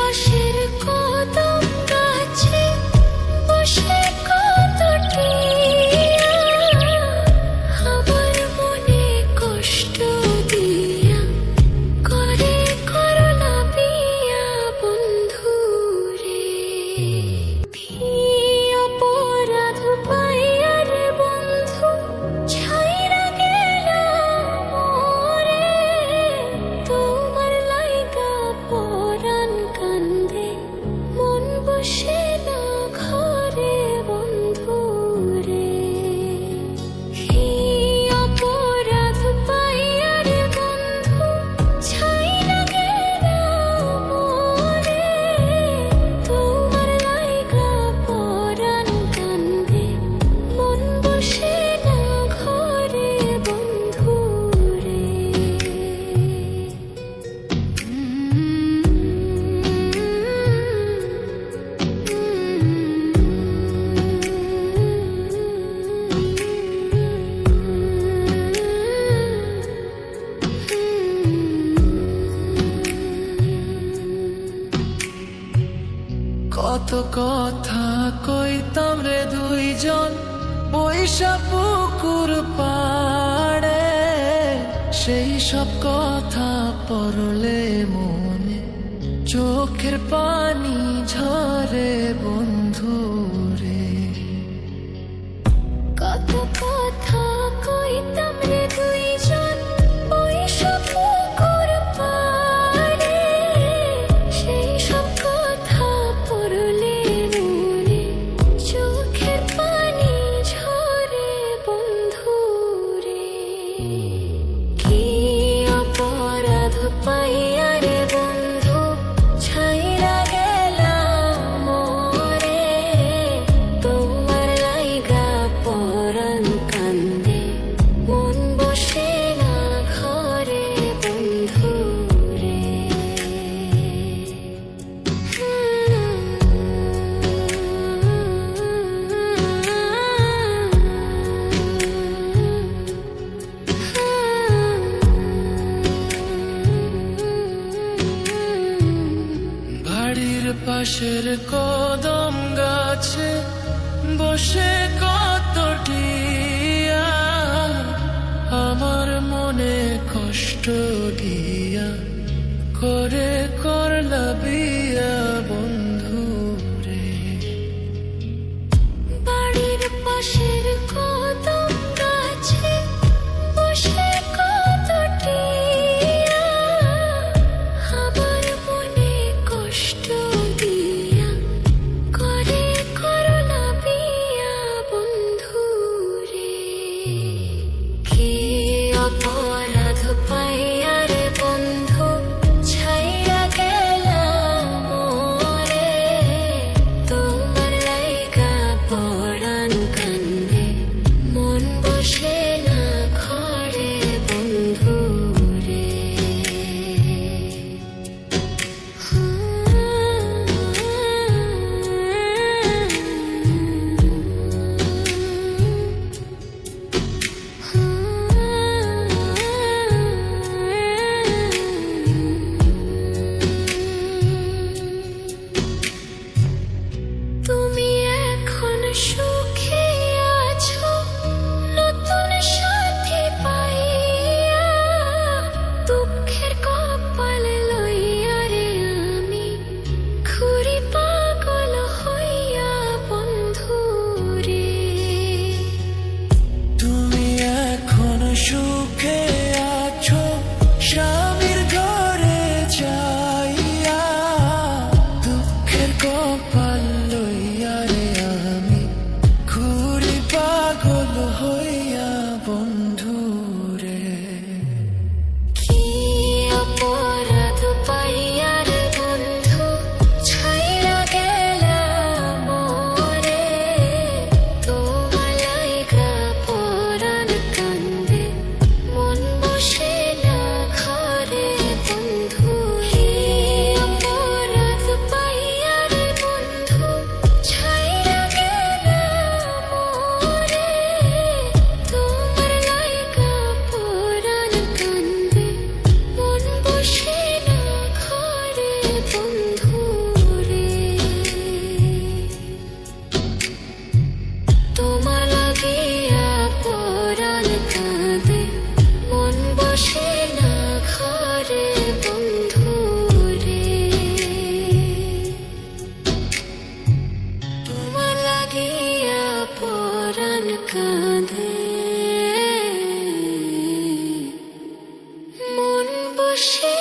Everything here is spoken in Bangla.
পাশের কদম গাছে বসে কত টিয়া আমার মনে কষ্ট দিয়া করে করলা বিয়া বন্ধু রে। কি অপরাধ পাইয়া রে বন্ধু ছাইরা গেলা মোরে, তোমার লাইগা পরাণ কান্দে মন বসে না ঘরে বন্ধু রে। কি অপরাধ পাইয়া রে বন্ধু ছাইরা গেলা মোরে, তোমার লাইগা পরাণ কান্দে মন বসে না ঘরে বন্ধু রে। কত কথা কইতাম রে দুইজন বৈশা পুকুর পাড়ে, সেই সব কথা পড়লে মনে চোখের পানি ঝরে বন্ধু রে। কত কথা কইতাম রে দুইজন বৈশা পুকুর পাড়ে, সেই সব কথা পড়লে মনে চোখের পানি ঝরে বন্ধু রে। কি অপরাধ পাইয়া রে বন্ধু ছাইরা গেলা মোরে, তোমার লাইগা পরাণ কান্দে মন বসে না ঘরে বন্ধু রে। বাড়ির পাশের কদম গাছে বসে কত টিয়া আমার মনে কষ্ট দিয়া করে করলা বিয়া বন্ধু রে। বাড়ির পাশের কদম গাছে বসে কত টিয়া আমার মনে কষ্ট দিয়া করে করলা বিয়া বন্ধু রে। কি অপরাধ পাইয়া রে বন্ধু ছাইরা গেলা মোরে, তোমার লাইগা পরাণ কান্দে মন বসে না ঘরে বন্ধু রে। তুমি এখন সুখে আছো নতুন সাথী পাইয়া, দুঃখের কপাল লইয়া রে আমি ঘুরি পাগল হইয়া বন্ধু রে। তুমি এখন সুখে আছো স্বামীর ঘরে যাইয়া, দুঃখের কপাল লইয়া রে আমি ঘুরি পাগল হইয়া বন্ধু রে। কি অপরাধ পাইয়া রে বন্ধু ছাইরা গেলা মোরে, তোমার লাইগা পরাণ কান্দে মন বসে না ঘরে বন্ধু। কি অপরাধ পাইয়া রে বন্ধু ছাইরা গেলা মোরে, তোমার লাইগা পরাণ কান্দে মন বসে না ঘরে বন্ধু কাঁদে মন বসে